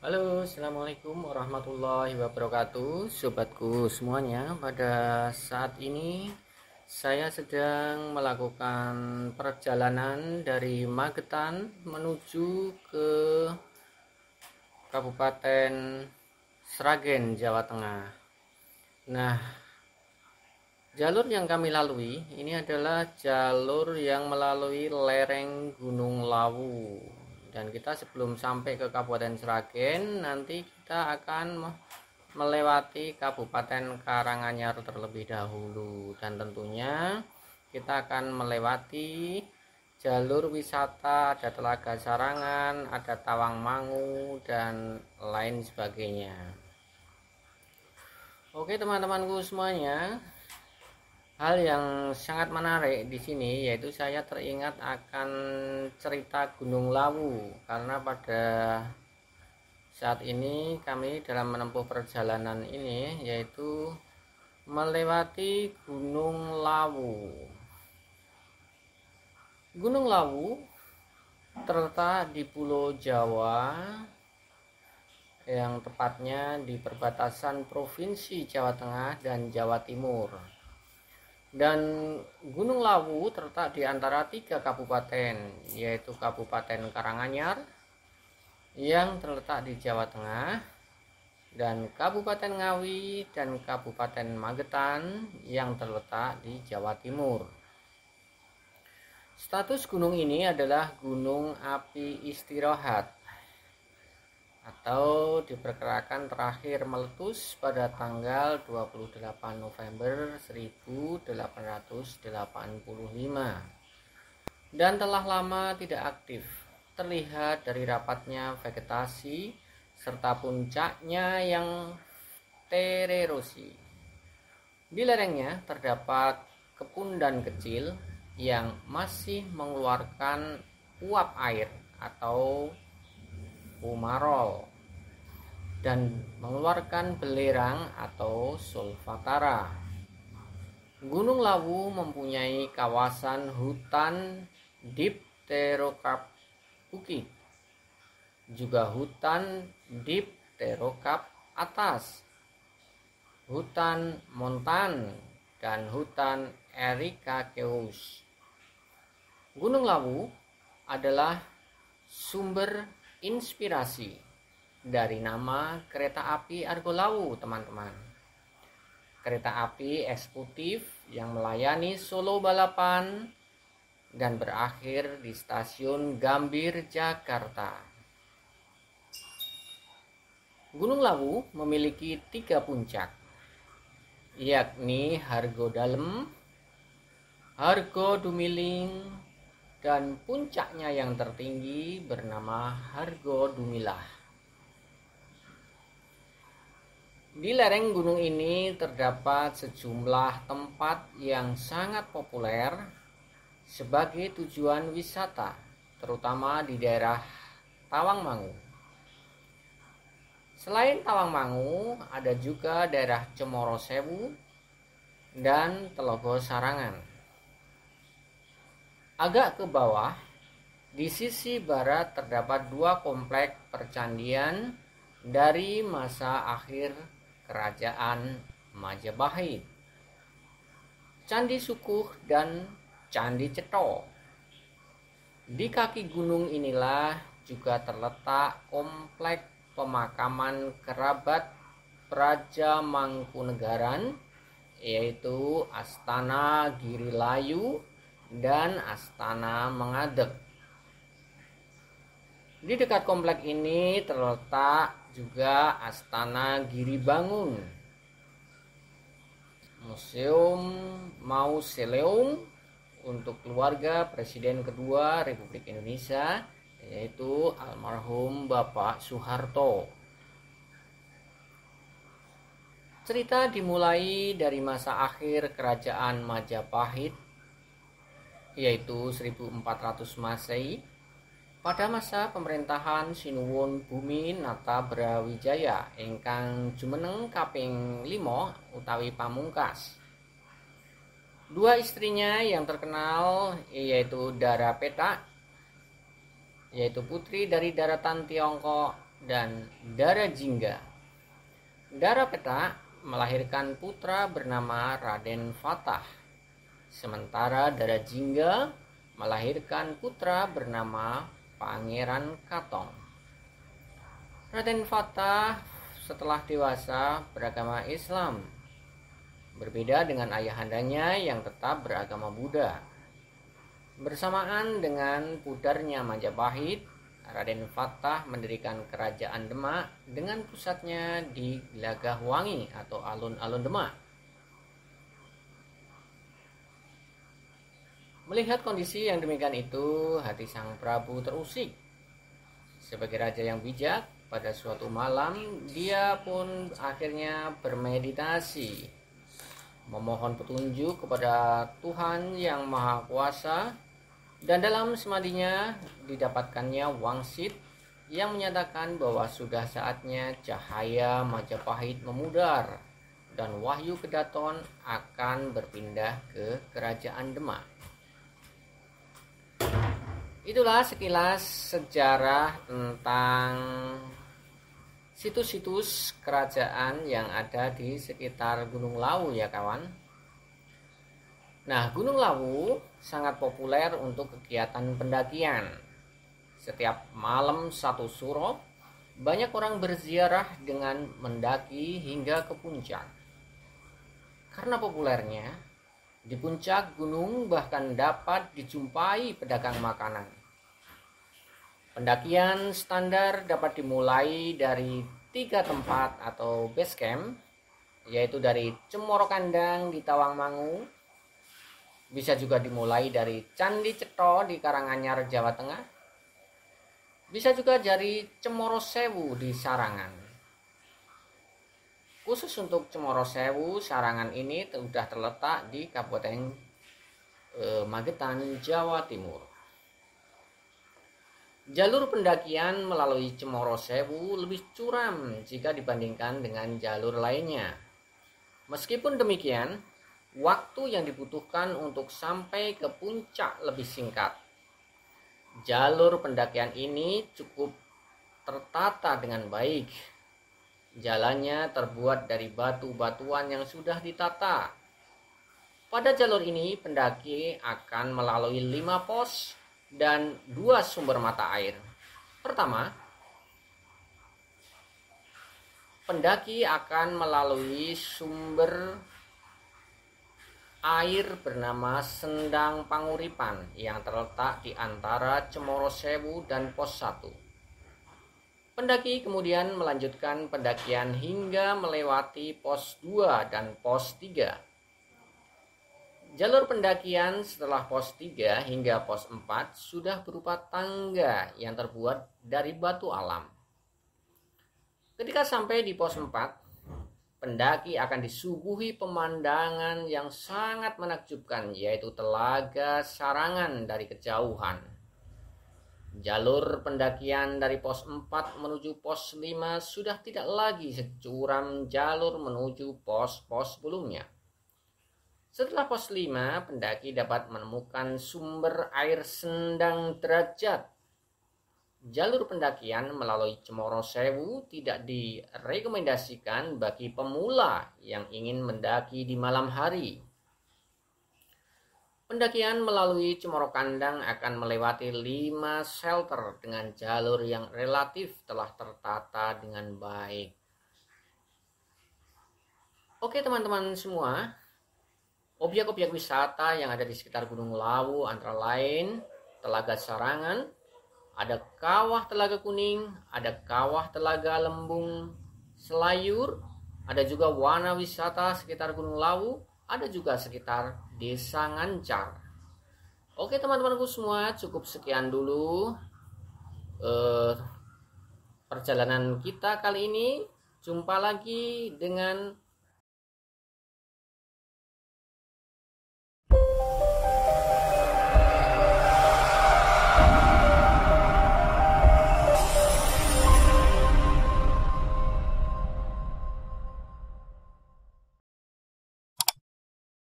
Halo, assalamualaikum warahmatullahi wabarakatuh, sobatku semuanya. Pada saat ini saya sedang melakukan perjalanan dari Magetan menuju ke Kabupaten Sragen, Jawa Tengah. Nah, jalur yang kami lalui ini adalah jalur yang melalui lereng Gunung Lawu. Dan kita sebelum sampai ke Kabupaten Sragen, nanti kita akan melewati Kabupaten Karanganyar terlebih dahulu. Dan tentunya kita akan melewati jalur wisata, ada Telaga Sarangan, ada Tawangmangu, dan lain sebagainya. Oke teman-temanku semuanya, hal yang sangat menarik di sini yaitu saya teringat akan cerita Gunung Lawu, karena pada saat ini kami dalam menempuh perjalanan ini yaitu melewati Gunung Lawu. Gunung Lawu terletak di Pulau Jawa, yang tepatnya di perbatasan Provinsi Jawa Tengah dan Jawa Timur. Dan Gunung Lawu terletak di antara 3 kabupaten, yaitu Kabupaten Karanganyar yang terletak di Jawa Tengah, dan Kabupaten Ngawi dan Kabupaten Magetan yang terletak di Jawa Timur. Status gunung ini adalah gunung api istirahat, atau diperkirakan terakhir meletus pada tanggal 28 November 1885 dan telah lama tidak aktif, terlihat dari rapatnya vegetasi serta puncaknya yang tererosi. Di lerengnya terdapat kepundan kecil yang masih mengeluarkan uap air atau fumarol dan mengeluarkan belerang atau sulfatara. Gunung Lawu mempunyai kawasan hutan Dipterocarp bukit, juga hutan Dipterocarp atas, hutan montan, dan hutan Ericaceous. Gunung Lawu adalah sumber inspirasi dari nama kereta api Argo Lawu, teman-teman. Kereta api eksekutif yang melayani Solo Balapan dan berakhir di stasiun Gambir, Jakarta. Gunung Lawu memiliki 3 puncak, yakni Hargo Dalem, Hargo Dumiling, dan puncaknya yang tertinggi bernama Hargo Dumilah. Di lereng gunung ini terdapat sejumlah tempat yang sangat populer sebagai tujuan wisata, terutama di daerah Tawangmangu. Selain Tawangmangu, ada juga daerah Cemoro Sewu dan Telogo Sarangan. Agak ke bawah, di sisi barat terdapat 2 komplek percandian dari masa akhir Kerajaan Majapahit, Candi Sukuh dan Candi Cetho. Di kaki gunung inilah juga terletak komplek pemakaman kerabat Praja Mangkunegaran, yaitu Astana Girilayu dan Astana Mengadek. Di dekat komplek ini terletak juga Astana Giribangun, Mausoleum untuk keluarga Presiden kedua Republik Indonesia, yaitu almarhum Bapak Soeharto. Cerita dimulai dari masa akhir Kerajaan Majapahit, yaitu 1400 Masehi, pada masa pemerintahan Sinuwun Bumi Nata Brawijaya ingkang jumeneng kaping 5 utawi pamungkas. 2 istrinya yang terkenal yaitu Dara Petak, yaitu putri dari daratan Tiongkok, dan Dara Jingga. Dara Petak melahirkan putra bernama Raden Fatah, sementara Dara Jingga melahirkan putra bernama Pangeran Katong. Raden Fatah setelah dewasa beragama Islam, berbeda dengan ayahandanya yang tetap beragama Buddha. Bersamaan dengan pudarnya Majapahit, Raden Fatah mendirikan kerajaan Demak dengan pusatnya di Gelagahwangi atau alun-alun Demak. Melihat kondisi yang demikian itu, hati sang Prabu terusik. Sebagai raja yang bijak, pada suatu malam dia pun akhirnya bermeditasi, memohon petunjuk kepada Tuhan yang Maha Kuasa. Dan dalam semadinya didapatkannya wangsit yang menyatakan bahwa sudah saatnya cahaya Majapahit memudar dan Wahyu Kedaton akan berpindah ke kerajaan Demak. Itulah sekilas sejarah tentang situs-situs kerajaan yang ada di sekitar Gunung Lawu ya kawan. Nah, Gunung Lawu sangat populer untuk kegiatan pendakian. Setiap malam satu suro, banyak orang berziarah dengan mendaki hingga ke puncak. Karena populernya, di puncak gunung bahkan dapat dijumpai pedagang makanan. Pendakian standar dapat dimulai dari 3 tempat atau base camp, yaitu dari Cemoro Kandang di Tawangmangu. Bisa juga dimulai dari Candi Cetro di Karanganyar, Jawa Tengah. Bisa juga dari Cemoro Sewu di Sarangan. Khusus untuk Cemoro Sewu, Sarangan ini sudah terletak di Kabupaten Magetan, Jawa Timur. Jalur pendakian melalui Cemoro Sewu lebih curam jika dibandingkan dengan jalur lainnya. Meskipun demikian, waktu yang dibutuhkan untuk sampai ke puncak lebih singkat. Jalur pendakian ini cukup tertata dengan baik. Jalannya terbuat dari batu-batuan yang sudah ditata. Pada jalur ini pendaki akan melalui 5 pos dan 2 sumber mata air. Pertama, pendaki akan melalui sumber air bernama Sendang Panguripan yang terletak di antara Cemoro Sewu dan pos 1. Pendaki kemudian melanjutkan pendakian hingga melewati pos 2 dan pos 3. Jalur pendakian setelah pos 3 hingga pos 4 sudah berupa tangga yang terbuat dari batu alam. Ketika sampai di pos 4, pendaki akan disuguhi pemandangan yang sangat menakjubkan, yaitu Telaga Sarangan dari kejauhan. Jalur pendakian dari pos 4 menuju pos 5 sudah tidak lagi securam jalur menuju pos-pos sebelumnya. Setelah pos 5, pendaki dapat menemukan sumber air Sendang Derajat. Jalur pendakian melalui Cemoro Sewu tidak direkomendasikan bagi pemula yang ingin mendaki di malam hari. Pendakian melalui Cemoro Kandang akan melewati 5 shelter dengan jalur yang relatif telah tertata dengan baik. Oke teman-teman semua, objek-objek wisata yang ada di sekitar Gunung Lawu antara lain Telaga Sarangan, ada Kawah Telaga Kuning, ada Kawah Telaga Lembung Selayur, ada juga warna wisata sekitar Gunung Lawu, ada juga sekitar Desa Ngancar. Oke teman-temanku semua, cukup sekian dulu perjalanan kita kali ini. Jumpa lagi dengan